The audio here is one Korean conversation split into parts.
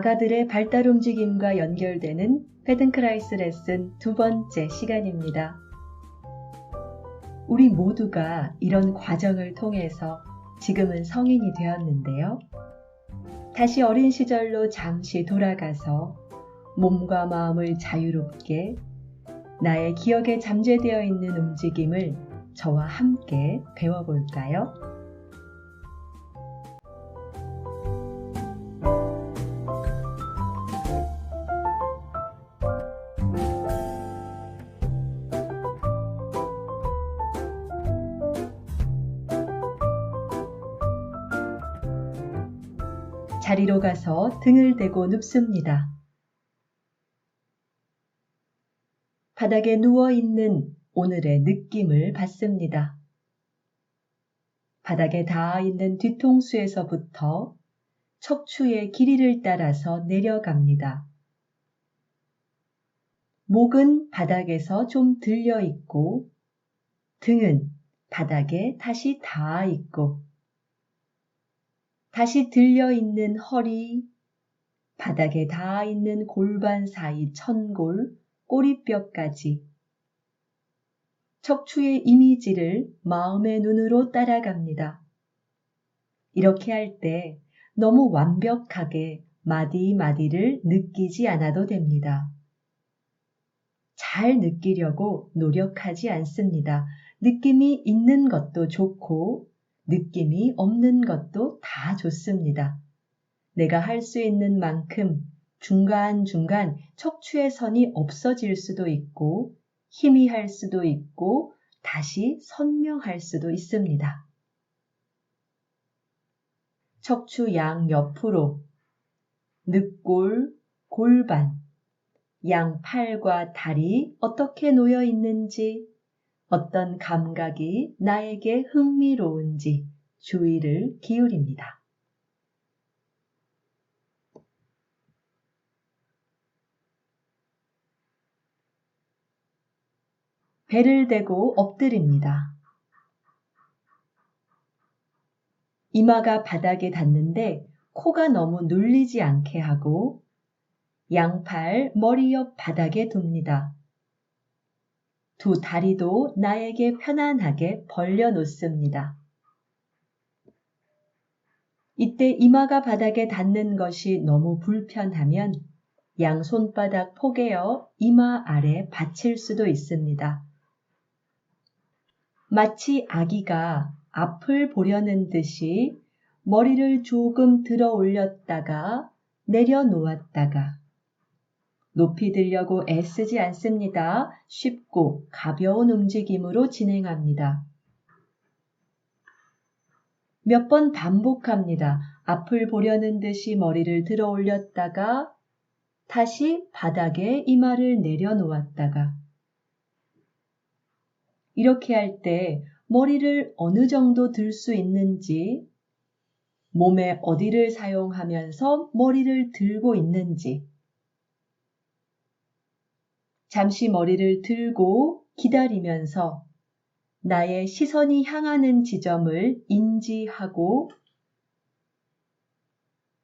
아가들의 발달 움직임과 연결되는 페든크라이스 레슨 두 번째 시간입니다. 우리 모두가 이런 과정을 통해서 지금은 성인이 되었는데요. 다시 어린 시절로 잠시 돌아가서 몸과 마음을 자유롭게 나의 기억에 잠재되어 있는 움직임을 저와 함께 배워볼까요? 자리로 가서 등을 대고 눕습니다. 바닥에 누워있는 오늘의 느낌을 받습니다. 바닥에 닿아 있는 뒤통수에서부터 척추의 길이를 따라서 내려갑니다. 목은 바닥에서 좀 들려 있고 등은 바닥에 다시 닿아 있고 다시 들려 있는 허리, 바닥에 닿아 있는 골반 사이 천골, 꼬리뼈까지 척추의 이미지를 마음의 눈으로 따라갑니다. 이렇게 할 때 너무 완벽하게 마디마디를 느끼지 않아도 됩니다. 잘 느끼려고 노력하지 않습니다. 느낌이 있는 것도 좋고 느낌이 없는 것도 다 좋습니다. 내가 할 수 있는 만큼 중간중간 척추의 선이 없어질 수도 있고 희미할 수도 있고 다시 선명할 수도 있습니다. 척추 양옆으로 늑골, 골반, 양 팔과 다리 어떻게 놓여 있는지 어떤 감각이 나에게 흥미로운지 주의를 기울입니다. 배를 대고 엎드립니다. 이마가 바닥에 닿는데 코가 너무 눌리지 않게 하고 양팔 머리 옆 바닥에 둡니다. 두 다리도 나에게 편안하게 벌려 놓습니다. 이때 이마가 바닥에 닿는 것이 너무 불편하면 양 손바닥 포개어 이마 아래 받칠 수도 있습니다. 마치 아기가 앞을 보려는 듯이 머리를 조금 들어 올렸다가 내려놓았다가 높이 들려고 애쓰지 않습니다. 쉽고 가벼운 움직임으로 진행합니다. 몇 번 반복합니다. 앞을 보려는 듯이 머리를 들어 올렸다가 다시 바닥에 이마를 내려놓았다가 이렇게 할 때 머리를 어느 정도 들 수 있는지, 몸의 어디를 사용하면서 머리를 들고 있는지, 잠시 머리를 들고 기다리면서 나의 시선이 향하는 지점을 인지하고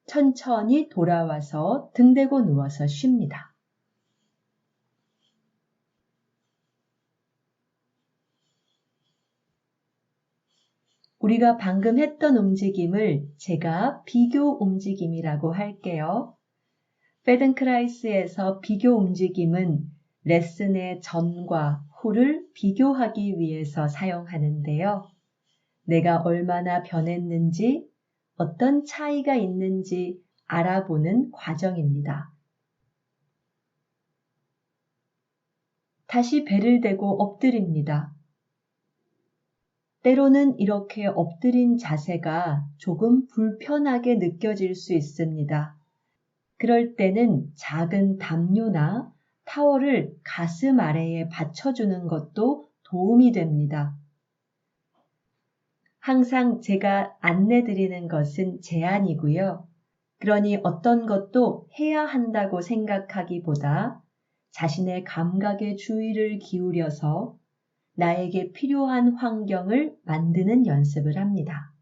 천천히 돌아와서 등 대고 누워서 쉽니다. 우리가 방금 했던 움직임을 제가 비교 움직임이라고 할게요. 페든크라이스에서 비교 움직임은 레슨의 전과 후를 비교하기 위해서 사용하는데요. 내가 얼마나 변했는지, 어떤 차이가 있는지 알아보는 과정입니다. 다시 배를 대고 엎드립니다. 때로는 이렇게 엎드린 자세가 조금 불편하게 느껴질 수 있습니다. 그럴 때는 작은 담요나 타월을 가슴 아래에 받쳐주는 것도 도움이 됩니다. 항상 제가 안내드리는 것은 제안이고요. 그러니 어떤 것도 해야 한다고 생각하기보다 자신의 감각에 주의를 기울여서 나에게 필요한 환경을 만드는 연습을 합니다.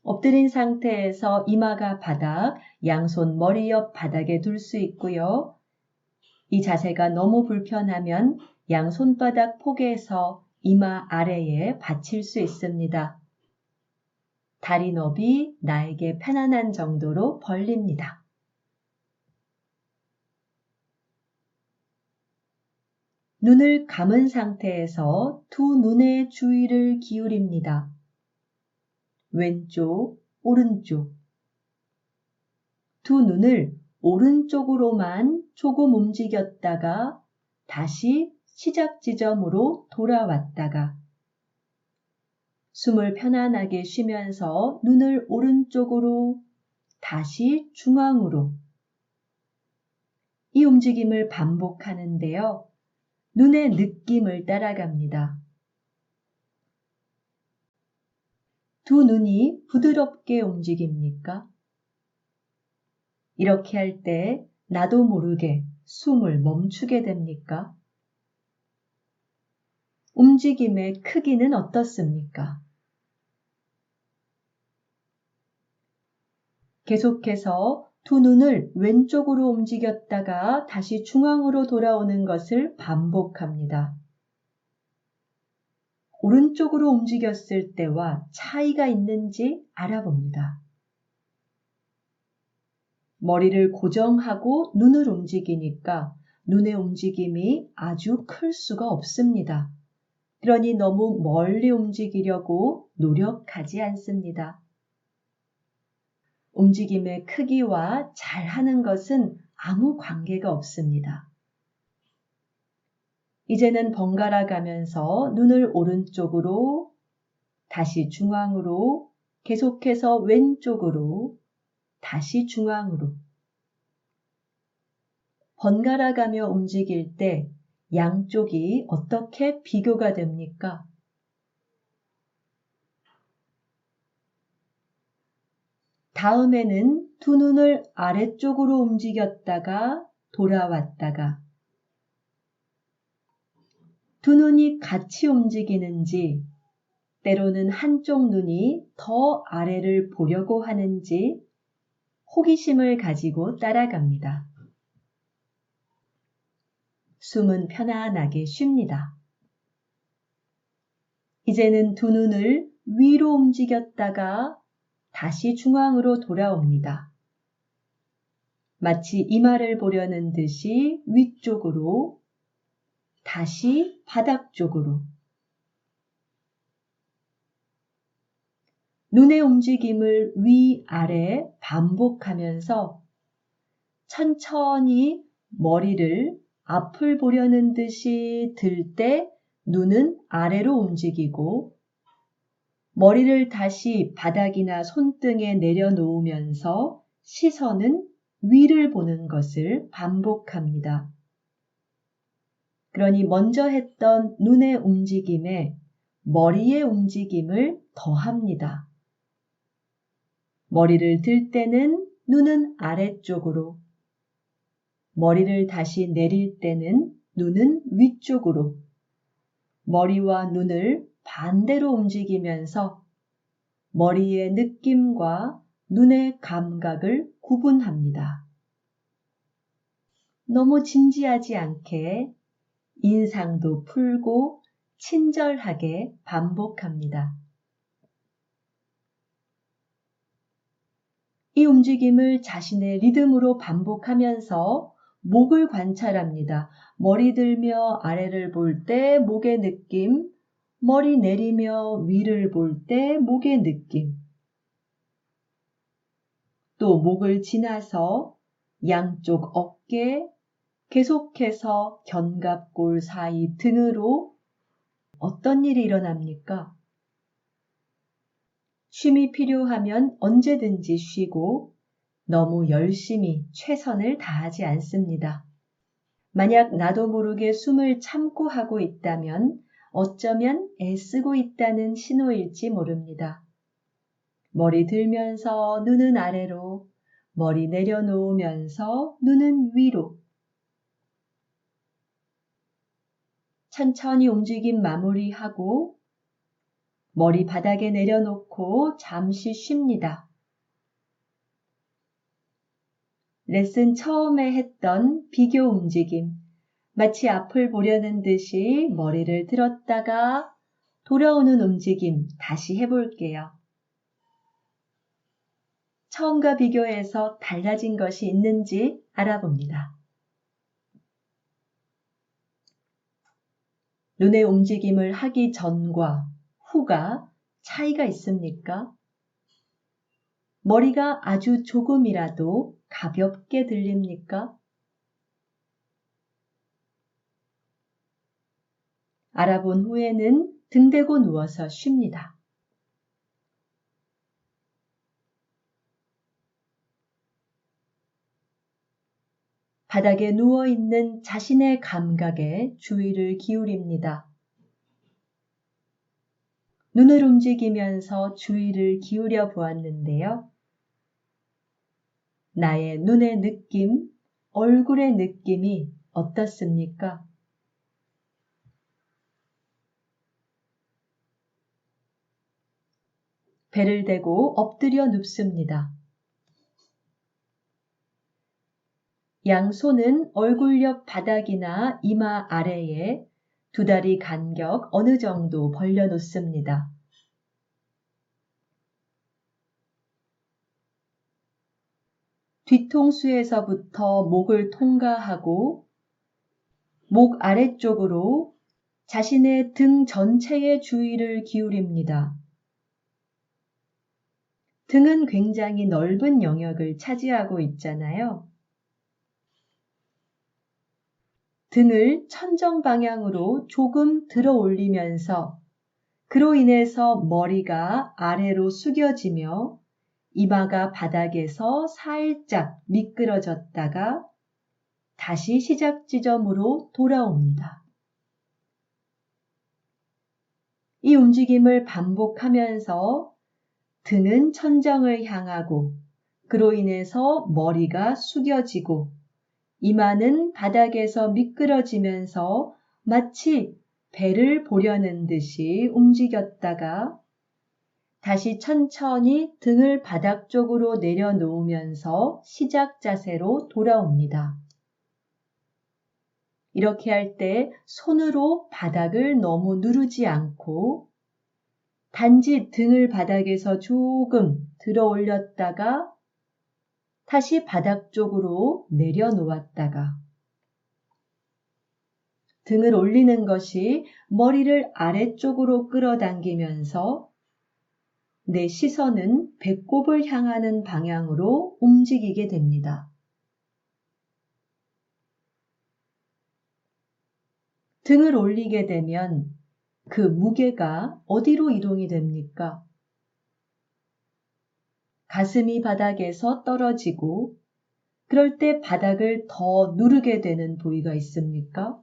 엎드린 상태에서 이마가 바닥, 양손 머리 옆 바닥에 둘 수 있고요. 이 자세가 너무 불편하면 양손바닥 폭에서 이마 아래에 받칠 수 있습니다. 다리 너비 나에게 편안한 정도로 벌립니다. 눈을 감은 상태에서 두 눈의 주의를 기울입니다. 왼쪽, 오른쪽. 두 눈을 오른쪽으로만 조금 움직였다가 다시 시작 지점으로 돌아왔다가 숨을 편안하게 쉬면서 눈을 오른쪽으로 다시 중앙으로 이 움직임을 반복하는데요. 눈의 느낌을 따라갑니다. 두 눈이 부드럽게 움직입니까? 이렇게 할 때 나도 모르게 숨을 멈추게 됩니까? 움직임의 크기는 어떻습니까? 계속해서 두 눈을 왼쪽으로 움직였다가 다시 중앙으로 돌아오는 것을 반복합니다. 오른쪽으로 움직였을 때와 차이가 있는지 알아봅니다. 머리를 고정하고 눈을 움직이니까 눈의 움직임이 아주 클 수가 없습니다. 그러니 너무 멀리 움직이려고 노력하지 않습니다. 움직임의 크기와 잘하는 것은 아무 관계가 없습니다. 이제는 번갈아 가면서 눈을 오른쪽으로, 다시 중앙으로, 계속해서 왼쪽으로, 다시 중앙으로. 번갈아 가며 움직일 때 양쪽이 어떻게 비교가 됩니까? 다음에는 두 눈을 아래쪽으로 움직였다가 돌아왔다가 두 눈이 같이 움직이는지 때로는 한쪽 눈이 더 아래를 보려고 하는지 호기심을 가지고 따라갑니다. 숨은 편안하게 쉽니다. 이제는 두 눈을 위로 움직였다가 다시 중앙으로 돌아옵니다. 마치 이마를 보려는 듯이 위쪽으로, 다시 바닥 쪽으로. 눈의 움직임을 위아래 반복하면서 천천히 머리를 앞을 보려는 듯이 들 때 눈은 아래로 움직이고 머리를 다시 바닥이나 손등에 내려놓으면서 시선은 위를 보는 것을 반복합니다. 그러니 먼저 했던 눈의 움직임에 머리의 움직임을 더합니다. 머리를 들 때는 눈은 아래쪽으로, 머리를 다시 내릴 때는 눈은 위쪽으로, 머리와 눈을 반대로 움직이면서 머리의 느낌과 눈의 감각을 구분합니다. 너무 진지하지 않게 인상도 풀고 친절하게 반복합니다. 이 움직임을 자신의 리듬으로 반복하면서 목을 관찰합니다. 머리 들며 아래를 볼 때 목의 느낌, 머리 내리며 위를 볼 때 목의 느낌, 또 목을 지나서 양쪽 어깨, 계속해서 견갑골 사이 등으로 어떤 일이 일어납니까? 쉼이 필요하면 언제든지 쉬고 너무 열심히 최선을 다하지 않습니다. 만약 나도 모르게 숨을 참고 하고 있다면 어쩌면 애쓰고 있다는 신호일지 모릅니다. 머리 들면서 눈은 아래로, 머리 내려놓으면서 눈은 위로. 천천히 움직임 마무리하고 머리 바닥에 내려놓고 잠시 쉽니다. 레슨 처음에 했던 비교 움직임, 마치 앞을 보려는 듯이 머리를 들었다가 돌아오는 움직임 다시 해볼게요. 처음과 비교해서 달라진 것이 있는지 알아봅니다. 눈의 움직임을 하기 전과 후가 차이가 있습니까? 머리가 아주 조금이라도 가볍게 들립니까? 알아본 후에는 등 대고 누워서 쉽니다. 바닥에 누워있는 자신의 감각에 주의를 기울입니다. 눈을 움직이면서 주의를 기울여 보았는데요. 나의 눈의 느낌, 얼굴의 느낌이 어떻습니까? 배를 대고 엎드려 눕습니다. 양손은 얼굴 옆 바닥이나 이마 아래에 두 다리 간격 어느 정도 벌려놓습니다. 뒤통수에서부터 목을 통과하고 목 아래쪽으로 자신의 등 전체의 주의를 기울입니다. 등은 굉장히 넓은 영역을 차지하고 있잖아요. 등을 천정 방향으로 조금 들어 올리면서 그로 인해서 머리가 아래로 숙여지며 이마가 바닥에서 살짝 미끄러졌다가 다시 시작 지점으로 돌아옵니다. 이 움직임을 반복하면서 등은 천정을 향하고 그로 인해서 머리가 숙여지고 이마는 바닥에서 미끄러지면서 마치 배를 보려는 듯이 움직였다가 다시 천천히 등을 바닥 쪽으로 내려놓으면서 시작 자세로 돌아옵니다. 이렇게 할 때 손으로 바닥을 너무 누르지 않고 단지 등을 바닥에서 조금 들어 올렸다가 다시 바닥 쪽으로 내려놓았다가 등을 올리는 것이 머리를 아래쪽으로 끌어당기면서 내 시선은 배꼽을 향하는 방향으로 움직이게 됩니다. 등을 올리게 되면 그 무게가 어디로 이동이 됩니까? 가슴이 바닥에서 떨어지고 그럴 때 바닥을 더 누르게 되는 부위가 있습니까?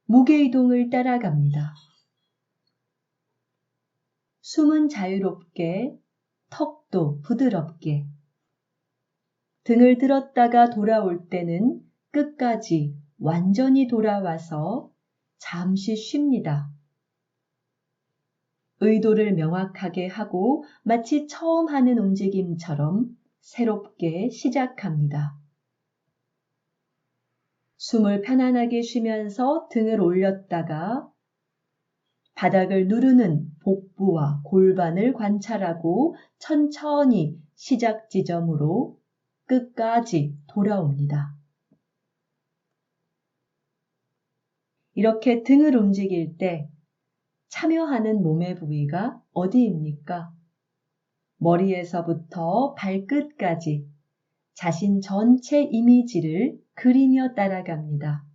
무게 이동을 따라갑니다. 숨은 자유롭게, 턱도 부드럽게. 등을 들었다가 돌아올 때는 끝까지 완전히 돌아와서 잠시 쉽니다. 의도를 명확하게 하고 마치 처음 하는 움직임처럼 새롭게 시작합니다. 숨을 편안하게 쉬면서 등을 올렸다가 바닥을 누르는 복부와 골반을 관찰하고 천천히 시작 지점으로 끝까지 돌아옵니다. 이렇게 등을 움직일 때 참여하는 몸의 부위가 어디입니까? 머리에서부터 발끝까지 자신 전체 이미지를 그리며 따라갑니다.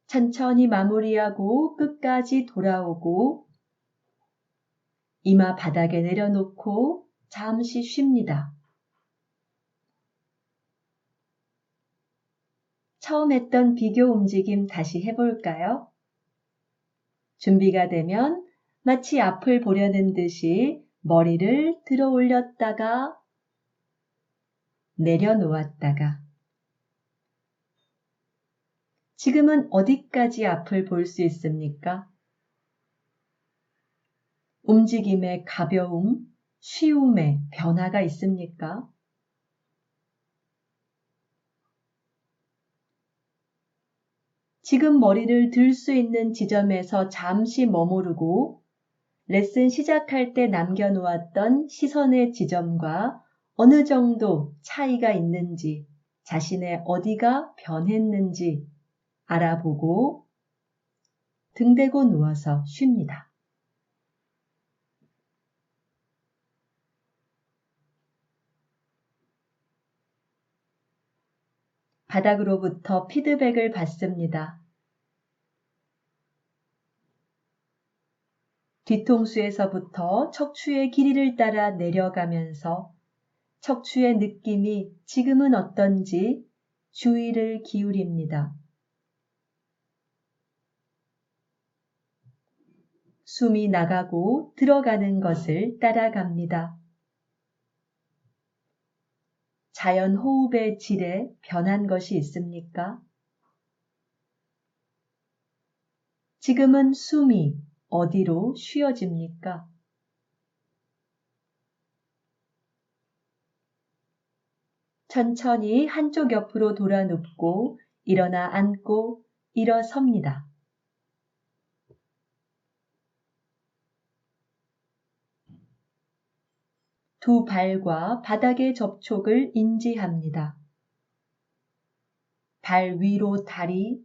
천천히 마무리하고 끝까지 돌아오고 이마 바닥에 내려놓고 잠시 쉽니다. 처음 했던 비교 움직임 다시 해볼까요? 준비가 되면 마치 앞을 보려는 듯이 머리를 들어 올렸다가 내려놓았다가 지금은 어디까지 앞을 볼 수 있습니까? 움직임의 가벼움, 쉬움에 변화가 있습니까? 지금 머리를 들 수 있는 지점에서 잠시 머무르고 레슨 시작할 때 남겨놓았던 시선의 지점과 어느 정도 차이가 있는지, 자신의 어디가 변했는지 알아보고 등 대고 누워서 쉽니다. 바닥으로부터 피드백을 받습니다. 뒤통수에서부터 척추의 길이를 따라 내려가면서 척추의 느낌이 지금은 어떤지 주의를 기울입니다. 숨이 나가고 들어가는 것을 따라갑니다. 자연 호흡의 질에 변한 것이 있습니까? 지금은 숨이 어디로 쉬어집니까? 천천히 한쪽 옆으로 돌아 눕고 일어나 앉고 일어섭니다. 두 발과 바닥의 접촉을 인지합니다. 발 위로 다리,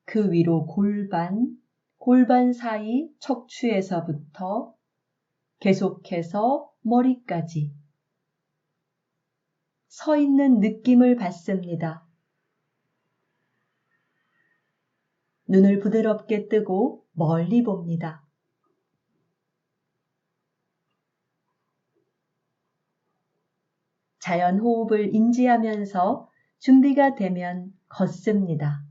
그 위로 골반, 골반 사이 척추에서부터 계속해서 머리까지 서 있는 느낌을 받습니다. 눈을 부드럽게 뜨고 멀리 봅니다. 자연 호흡을 인지하면서 준비가 되면 걷습니다.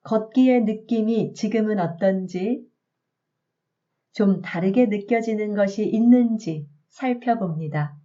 걷기의 느낌이 지금은 어떤지, 좀 다르게 느껴지는 것이 있는지 살펴봅니다.